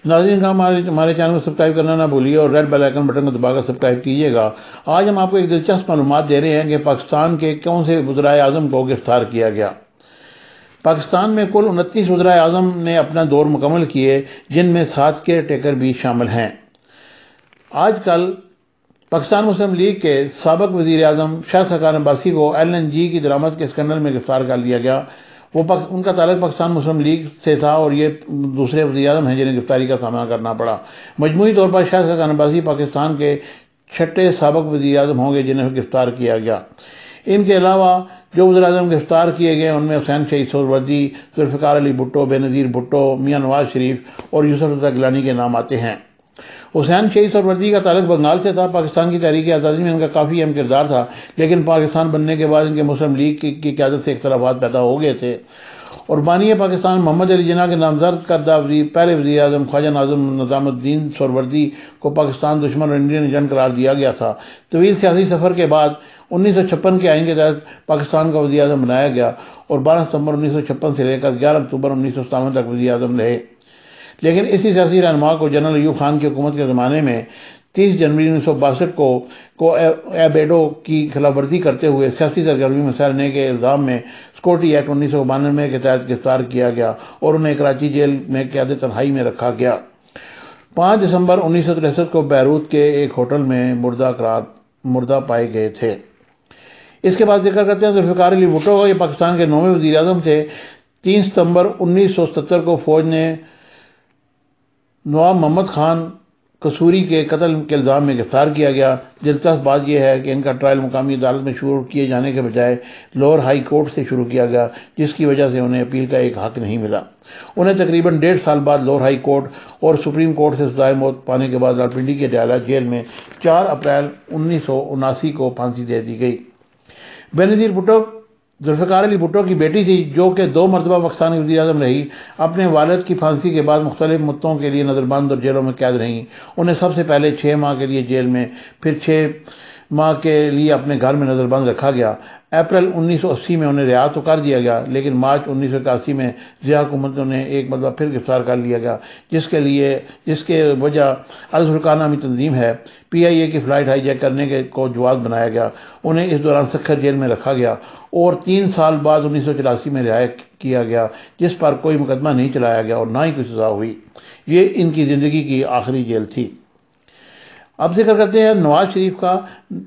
नाज़रीन का हमारे चैनल को सब्सक्राइब करना ना भूलिए और रेड बेल आइकन बटन को दबाकर सब्सक्राइब कीजिएगा। आज हम आपको एक दिलचस्प मालूमात दे रहे हैं कि पाकिस्तान के कौन से वज़राए आज़म को गिरफ्तार किया गया। पाकिस्तान में कुल 29 वज़राए आज़म ने अपना दौर मुकम्मल किए, जिनमें 7 केयर टेकर भी शामिल हैं। आजकल पाकिस्तान मुस्लिम लीग के साबिक़ वज़ीर आज़म शायद खकान अब्बासी को LNG की दरामद के स्कैंडल में गिरफ्तार कर लिया गया। उनका ताल्लुक पाकिस्तान मुस्लिम लीग से था और ये दूसरे वज़ीर आज़म हैं जिन्हें गिरफ्तारी का सामना करना पड़ा। मजमूई तौर पर शायद खकान अब्बासी पाकिस्तान के 6ठे साबिक़ वज़ीर आज़म होंगे जिन्हें गिरफ्तार किया गया। इनके अलावा जो वज़ीर आज़म गिरफ्तार किए गए उनमें हुसैन शहीद सोहरावर्दी, जुल्फ़िकार अली भुट्टो, बेनज़ीर भुट्टो, मियाँ नवाज शरीफ और यूसुफ रज़ा गिलानी के नाम आते हैं। हुसैन शहीद सोहरावर्दी का ताल्लुक बंगाल से था। पाकिस्तान की तहरीक आज़ादी में इनका काफ़ी अहम किरदार था, लेकिन पाकिस्तान बनने के बाद इनके मुस्लिम लीग की क़यादत से इख्तलाफात पैदा हो गए थे और बानी पाकिस्तान मोहम्मद अली जिन्ना के नामजद करदा पहले वज़ीर आज़म ख्वाजा नाज़िम निज़ामुद्दीन सोहरावर्दी को पाकिस्तान दुश्मन और इंडियन एजेंट करार दिया गया था। तवील सियासी सफ़र के बाद 1956 के आइन के तहत पाकिस्तान का वज़ीर आज़म बनाया गया और 12 सितंबर 1956 से लेकर 11 अक्टूबर 1957 तक वज़ीर आज़म रहे। लेकिन इसी सियासी रहनुमा को जनरल अयूब खान की हुकूमत के ज़माने में 30 जनवरी 1962 को एबेडो की खिलाफवर्जी करते हुए सियासी सरगर्मी में हिस्सा लेने के इल्ज़ाम में सिक्योरिटी एक्ट 1992 के तहत गिरफ्तार किया गया और उन्हें कराची जेल में क़याद तन्हाई में रखा गया। 5 दिसंबर 1963 को बैरूत के एक होटल में मुर्दा पाए गए थे। इसके बाद जिक्र करते हैं जुल्फ़िकार अली भुट्टो को। ये पाकिस्तान के 9वें वज़ीर आज़म थे। 3 सितंबर 1970 को फौज ने नवाब मोहम्मद खान कसूरी के कत्ल के इल्ज़ाम में गिरफ्तार किया गया। दिलचस्प बात यह है कि इनका ट्रायल मुकामी अदालत में शुरू किए जाने के बजाय लाहौर हाई कोर्ट से शुरू किया गया, जिसकी वजह से उन्हें अपील का एक हक नहीं मिला। उन्हें तकरीबन 1.5 साल बाद लाहौर हाई कोर्ट और सुप्रीम कोर्ट से सजाए मौत पाने के बाद रावलपिंडी के डाला जेल में 4 अप्रैल 1979 को फांसी दे दी गई। बेनज़ीर भुट्टो जुल्फ़िकार अली भुट्टो की बेटी थी, जो कि 2 मरतबा पाकिस्तान की वज़ीर आज़म रही। अपने वालिद की फांसी के बाद मुख्तलिफ मुद्दों के लिए नज़रबंद और जेलों में कैद रहीं। उन्हें सबसे पहले 6 माह के लिए जेल में, फिर 6 माह के लिए अपने घर में नज़रबंद रखा गया। अप्रैल 1980 में उन्हें रिहा तो कर दिया गया, लेकिन मार्च 1981 में ज़िया हुकूमत ने एक मरतबा फिर गिरफ्तार कर लिया गया, जिसके वजह अल-फुरकान नामी तंजीम है PIA की फ़्लाइट हाईजैक करने को जवाब बनाया गया। उन्हें इस दौरान सख्त जेल में रखा गया और 3 साल बाद 1984 में रिहा किया गया, जिस पर कोई मुकदमा नहीं चलाया गया और ना ही कोई सज़ा हुई। ये इनकी ज़िंदगी की आखिरी जेल थी। अब जिक्र करते हैं नवाज शरीफ का।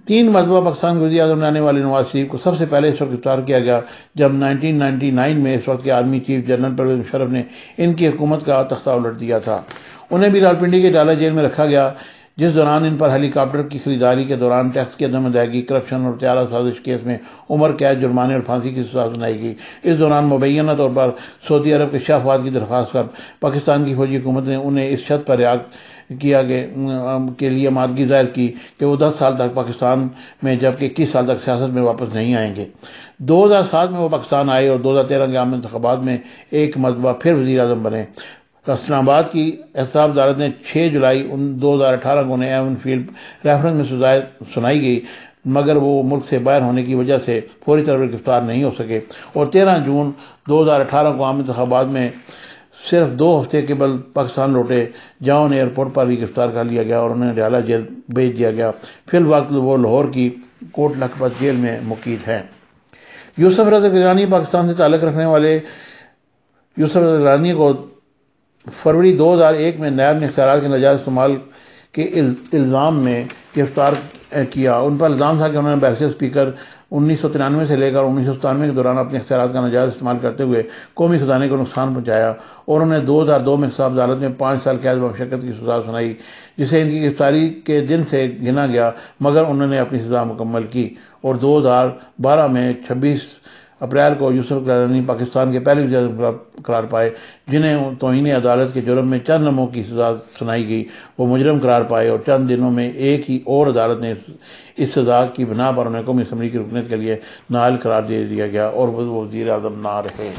3 मरतबा पाकिस्तान के वज़ीर आज़म रहने वाले नवाज शरीफ को सबसे पहले इस वक्त गिरफ्तार किया गया जब 1999 में इस वक्त के army chief general Parvez Musharraf ने इनकी हुकूमत का तख्ता उलट दिया था। उन्हें भी रावलपिंडी के डाला जेल में रखा गया, जिस दौरान इन पर हेलीकॉप्टर की खरीदारी के दौरान टैक्स की अदम अदायगी, करप्शन और त्यारा साजिश केस में उम्र कैद, जुर्माने और फांसी की सजा सुनाई गई। इस दौरान मुबैना तौर पर सऊदी अरब के शाह फवाद की दरख्वास्त पर पाकिस्तान की फौजी हुकूमत ने उन्हें इस शर्त पर रिहा किया के लिए आमादगी ज़ाहिर की कि वो 10 साल तक पाकिस्तान में जबकि 21 साल तक सियासत में वापस नहीं आएंगे। 2007 में वो पाकिस्तान आए और 2013 के आम इंतखाबात में एक मरतबा फिर वज़ीर आज़म बने। इस्लामाबाद की एहतसाब अदालत ने 6 जुलाई 2018 को उन्हें एवन फील्ड रेफरेंस में सजाएं सुनाई गई, मगर वो मुल्क से बाहर होने की वजह से फौरी तौर पर गिरफ्तार नहीं हो सके और 13 जून 2018 को आम इंतखाबात में सिर्फ 2 हफ्ते के बाद पाकिस्तान लौटे, जहाँ उन्हें एयरपोर्ट पर भी गिरफ्तार कर लिया गया और उन्हें डाला जेल भेज दिया गया। फिल वक्त वो लाहौर की कोट लखपत जेल में मुकीद है। यूसुफ रज़ा गिलानी पाकिस्तान से ताल्लुक़ रखने वाले यूसुफ रज़ा गिलानी को फरवरी 2001 में नायब इख्तियारात के नाजायज़ इस्तेमाल के इल्ज़ाम में गिरफ्तार किया। उन पर इल्ज़ाम था कि उन्होंने बहसीत स्पीकर 1993 से लेकर 1997 के दौरान अपने इख्तियारात का नाजायज़ इस्तेमाल करते हुए कौमी ख़जाने को नुकसान पहुँचाया और उन्हें 2002 में हिसाब अदालत में 5 साल कैद बमशक्कत की सज़ा सुनाई, जिसे इनकी गिरफ्तारी के दिन से गिना गया, मगर उन्होंने अपनी सज़ा मुकम्मल की और 2012 में 26 अप्रैल को यूसुफ गिलानी पाकिस्तान के पहले वज़ीर आज़म करार पाए, जिन्हें तौहीन अदालत के जुर्म में चंद लम्हों की सज़ा सुनाई गई। वो मुजरम करार पाए और चंद दिनों में एक ही और अदालत ने इस सज़ा की बिना पर उन्हें कौमी असम्बली की रुकनीत के लिए नाअहल करार दे दिया गया और वो वज़ीर आज़म ना रहे।